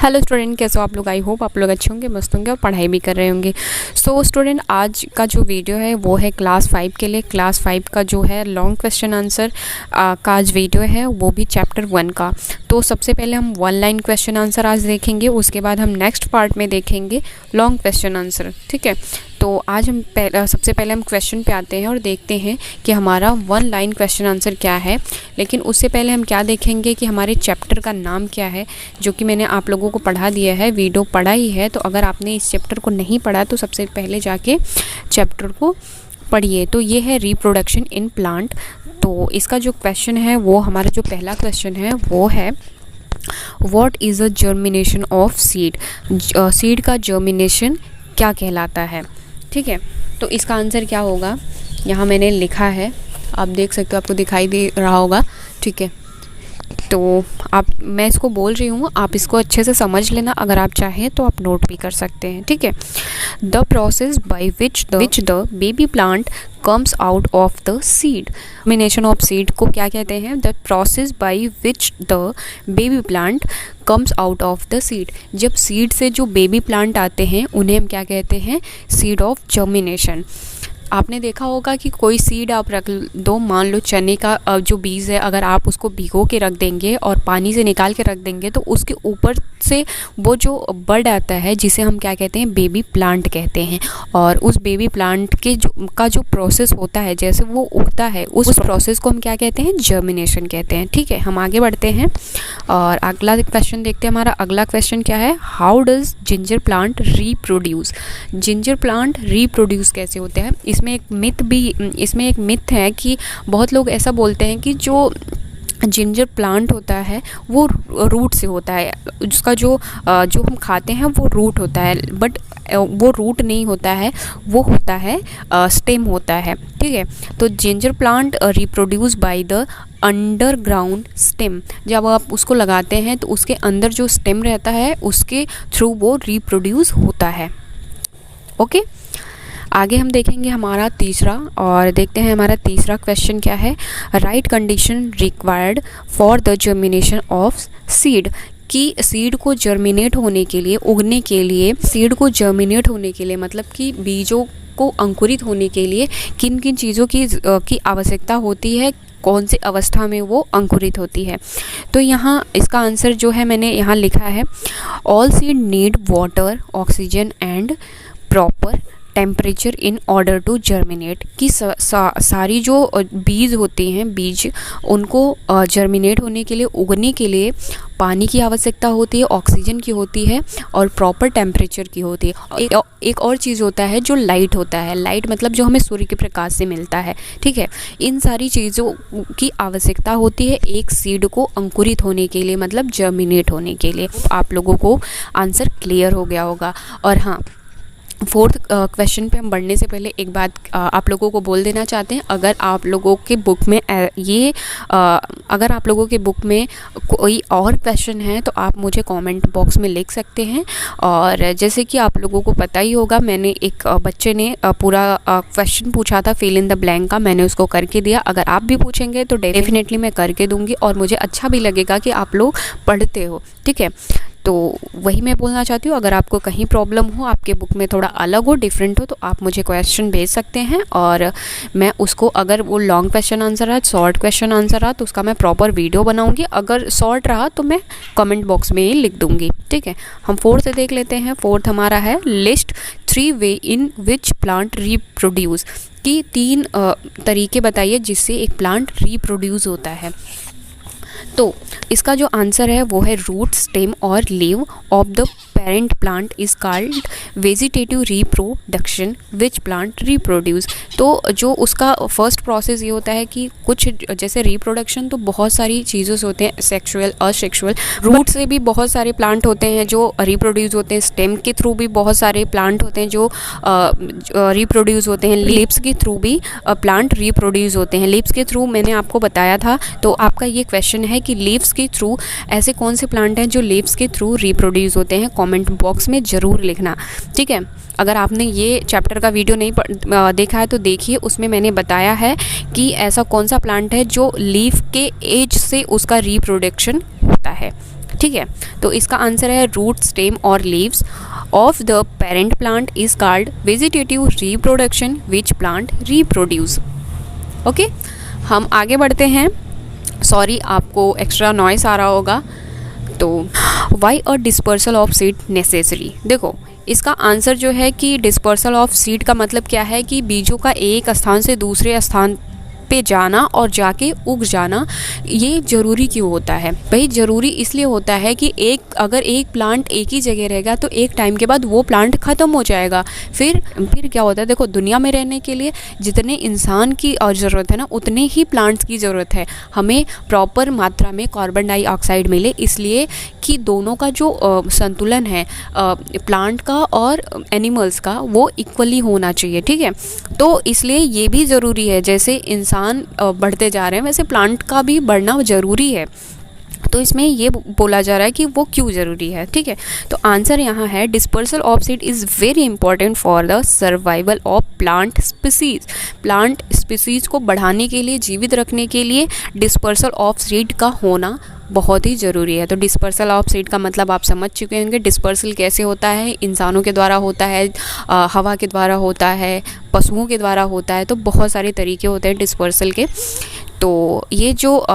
Hello student, कैसे हो आप लोग। आई होप आप लोग अच्छे होंगे, मस्त होंगे और पढ़ाई भी कर रहे होंगे। सो स्टूडेंट, आज का जो वीडियो है वो है क्लास 5 के लिए। क्लास 5 का जो है लॉन्ग क्वेश्चन आंसर का आज वीडियो है, वो भी चैप्टर 1 का। तो सबसे पहले हम 1 लाइन क्वेश्चन आंसर आज देखेंगे, उसके बाद हम नेक्स्ट पार्ट में देखेंगे लॉन्ग क्वेश्चन आंसर। ठीक है, तो आज हम सबसे पहले हम क्वेश्चन पे आते हैं और देखते हैं कि हमारा 1 लाइन क्वेश्चन आंसर क्या है। लेकिन उससे पहले हम क्या देखेंगे कि हमारे चैप्टर का नाम क्या है, जो कि मैंने आप लोगों को पढ़ा दिया है, वीडियो पढ़ा ही है। तो अगर आपने इस चैप्टर को नहीं पढ़ा तो सबसे पहले जाके चैप्टर को पढ़िए। तो ये है रिप्रोडक्शन इन प्लांट। तो इसका जो क्वेश्चन है वो हमारा जो पहला क्वेश्चन है वो है what is a germination of seed. Seed का जर्मिनेशन क्या कहलाता है। ठीक है, तो इसका आंसर क्या होगा, यहाँ मैंने लिखा है, आप देख सकते हो, आपको दिखाई दे रहा होगा। ठीक है, तो मैं इसको बोल रही हूँ, आप इसको अच्छे से समझ लेना। अगर आप चाहें तो आप नोट भी कर सकते हैं। ठीक है, the process by which the baby plant comes out of the seed. Germination of seed को क्या कहते हैं, the process by which the baby plant comes out of the seed. जब सीड से जो बेबी प्लांट आते हैं उन्हें हम क्या कहते हैं, सीड ऑफ जर्मिनेशन। आपने देखा होगा कि कोई सीड आप रख दो, मान लो चने का जो बीज है, अगर आप उसको भिगो के रख देंगे और पानी से निकाल के रख देंगे तो उसके ऊपर से वो जो बर्ड आता है जिसे हम क्या कहते हैं, बेबी प्लांट कहते हैं। और उस बेबी प्लांट के जो प्रोसेस होता है, जैसे वो उगता है, उस प्रोसेस को हम क्या कहते हैं, जर्मिनेशन कहते हैं। ठीक है, हम आगे बढ़ते हैं और अगला क्वेश्चन देखते हैं। हमारा अगला क्वेश्चन क्या है, how does ginger plant reproduce. Ginger plant reproduce कैसे होते हैं। इसमें एक मिथ है कि बहुत लोग ऐसा बोलते हैं कि जो जिंजर प्लांट होता है वो रूट से होता है, उसका जो हम खाते हैं वो रूट होता है, बट वो रूट नहीं होता है, वो होता है स्टेम होता है। ठीक है, तो ginger plant reproduce by the underground stem. जब आप उसको लगाते हैं तो उसके अंदर जो स्टेम रहता है उसके थ्रू वो रिप्रोड्यूस होता है। ओके, आगे हम देखेंगे हमारा तीसरा, और देखते हैं हमारा तीसरा क्वेश्चन क्या है। Right condition required for the germination of seed. कि सीड को जर्मिनेट होने के लिए, उगने के लिए, सीड को जर्मिनेट होने के लिए मतलब कि बीजों को अंकुरित होने के लिए किन किन चीज़ों की आवश्यकता होती है, कौन सी अवस्था में वो अंकुरित होती है। तो यहाँ इसका आंसर जो है मैंने यहाँ लिखा है, all seed need water, oxygen and proper temperature in order to germinate. कि सारी जो बीज होती हैं, बीज उनको जर्मिनेट होने के लिए, उगने के लिए पानी की आवश्यकता होती है, ऑक्सीजन की होती है और प्रॉपर टेम्परेचर की होती है। एक और चीज़ होता है जो लाइट होता है। लाइट मतलब जो हमें सूर्य के प्रकाश से मिलता है। ठीक है, इन सारी चीज़ों की आवश्यकता होती है एक सीड को अंकुरित होने के लिए, मतलब जर्मिनेट होने के लिए। आप लोगों को आंसर क्लियर हो गया होगा। और हाँ, फोर्थ क्वेश्चन पे हम बढ़ने से पहले एक बात आप लोगों को बोल देना चाहते हैं। अगर आप लोगों के बुक में अगर आप लोगों के बुक में कोई और क्वेश्चन है तो आप मुझे कमेंट बॉक्स में लिख सकते हैं। और जैसे कि आप लोगों को पता ही होगा, मैंने एक बच्चे ने पूरा क्वेश्चन पूछा था फिल इन द ब्लैंक का, मैंने उसको करके दिया। अगर आप भी पूछेंगे तो डेफिनेटली मैं करके दूंगी और मुझे अच्छा भी लगेगा कि आप लोग पढ़ते हो। ठीक है, तो वही मैं बोलना चाहती हूँ। अगर आपको कहीं प्रॉब्लम हो, आपके बुक में थोड़ा अलग हो, डिफरेंट हो, तो आप मुझे क्वेश्चन भेज सकते हैं और मैं उसको, अगर वो लॉन्ग क्वेश्चन आंसर रहा, शॉर्ट क्वेश्चन आंसर रहा, तो उसका मैं प्रॉपर वीडियो बनाऊंगी। अगर शॉर्ट रहा तो मैं कमेंट बॉक्स में ही लिख दूंगी। ठीक है, हम फोर्थ देख लेते हैं। फोर्थ हमारा है list 3 way in which plant reproduce. कि 3 तरीके बताइए जिससे एक प्लांट रीप्रोड्यूस होता है। तो इसका जो आंसर है वो है रूट, स्टेम और leave of the parent plant is called vegetative reproduction which plant reproduce. तो जो उसका फर्स्ट प्रोसेस ये होता है कि कुछ जैसे रिप्रोडक्शन तो बहुत सारी चीज़ों से होते हैं, सेक्सुअल, असेक्सुअल। रूट से भी बहुत सारे प्लांट होते हैं जो रिप्रोड्यूस होते हैं, स्टेम के थ्रू भी बहुत सारे प्लांट होते हैं जो रिप्रोड्यूस होते हैं, लीव्स के थ्रू भी प्लांट रिप्रोड्यूस होते हैं। लीव्स के थ्रू मैंने आपको बताया था। तो आपका ये क्वेश्चन है कि लीव्स के थ्रू ऐसे कौन से प्लांट हैं जो लीव्स के थ्रू रिप्रोड्यूस होते हैं, कमेंट बॉक्स में ज़रूर लिखना। ठीक है, अगर आपने ये चैप्टर का वीडियो नहीं देखा है तो देखिए, उसमें मैंने बताया है कि ऐसा कौन सा प्लांट है जो लीफ के एज से उसका रिप्रोडक्शन होता है। ठीक है। तो इसका आंसर है रूट, स्टेम और leaves of the parent plant is called vegetative reproduction which plant reproduce. Okay, हम आगे बढ़ते हैं। सॉरी, आपको एक्स्ट्रा नॉइस आ रहा होगा। तो why a dispersal of seed necessary. देखो, इसका आंसर जो है कि डिस्पर्सल ऑफ सीड का मतलब क्या है कि बीजों का एक स्थान से दूसरे स्थान पे जाना और जाके उग जाना, ये ज़रूरी क्यों होता है भाई? ज़रूरी इसलिए होता है कि अगर एक प्लांट एक ही जगह रहेगा तो एक टाइम के बाद वो प्लांट ख़त्म हो जाएगा। फिर क्या होता है, देखो, दुनिया में रहने के लिए जितने इंसान की ज़रूरत है ना, उतने ही प्लांट्स की ज़रूरत है। हमें प्रॉपर मात्रा में कार्बन डाइऑक्साइड मिले, इसलिए कि दोनों का जो संतुलन है प्लांट का और एनिमल्स का, वो इक्वली होना चाहिए। ठीक है, तो इसलिए ये भी ज़रूरी है, जैसे इंसान बढ़ते जा रहे हैं वैसे प्लांट का भी बढ़ना ज़रूरी है। तो इसमें ये बोला जा रहा है कि वो क्यों ज़रूरी है। ठीक है, तो आंसर यहाँ है dispersal of seed is very important for the survival of plant species. Plant species को बढ़ाने के लिए, जीवित रखने के लिए डिस्पर्सल ऑफ सीड का होना बहुत ही ज़रूरी है। तो डिस्पर्सल ऑफ सीड का मतलब आप समझ चुके होंगे। डिस्पर्सल कैसे होता है? इंसानों के द्वारा होता है, हवा के द्वारा होता है, पशुओं के द्वारा होता है। तो बहुत सारे तरीके होते हैं डिस्पर्सल के। तो ये जो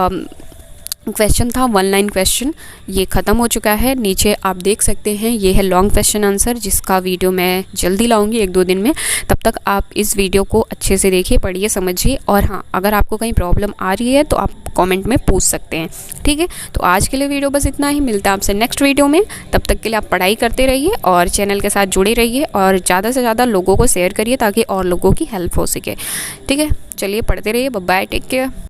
क्वेश्चन था, 1 लाइन क्वेश्चन, ये ख़त्म हो चुका है। नीचे आप देख सकते हैं, ये है लॉन्ग क्वेश्चन आंसर, जिसका वीडियो मैं जल्दी लाऊंगी 1-2 दिन में। तब तक आप इस वीडियो को अच्छे से देखिए, पढ़िए, समझिए। और हाँ, अगर आपको कहीं प्रॉब्लम आ रही है तो आप कमेंट में पूछ सकते हैं। ठीक है, तो आज के लिए वीडियो बस इतना ही। मिलता है आपसे नेक्स्ट वीडियो में। तब तक के लिए आप पढ़ाई करते रहिए और चैनल के साथ जुड़े रहिए और ज़्यादा से ज़्यादा लोगों को शेयर करिए ताकि और लोगों की हेल्प हो सके। ठीक है, चलिए पढ़ते रहिए। Bye bye, take care.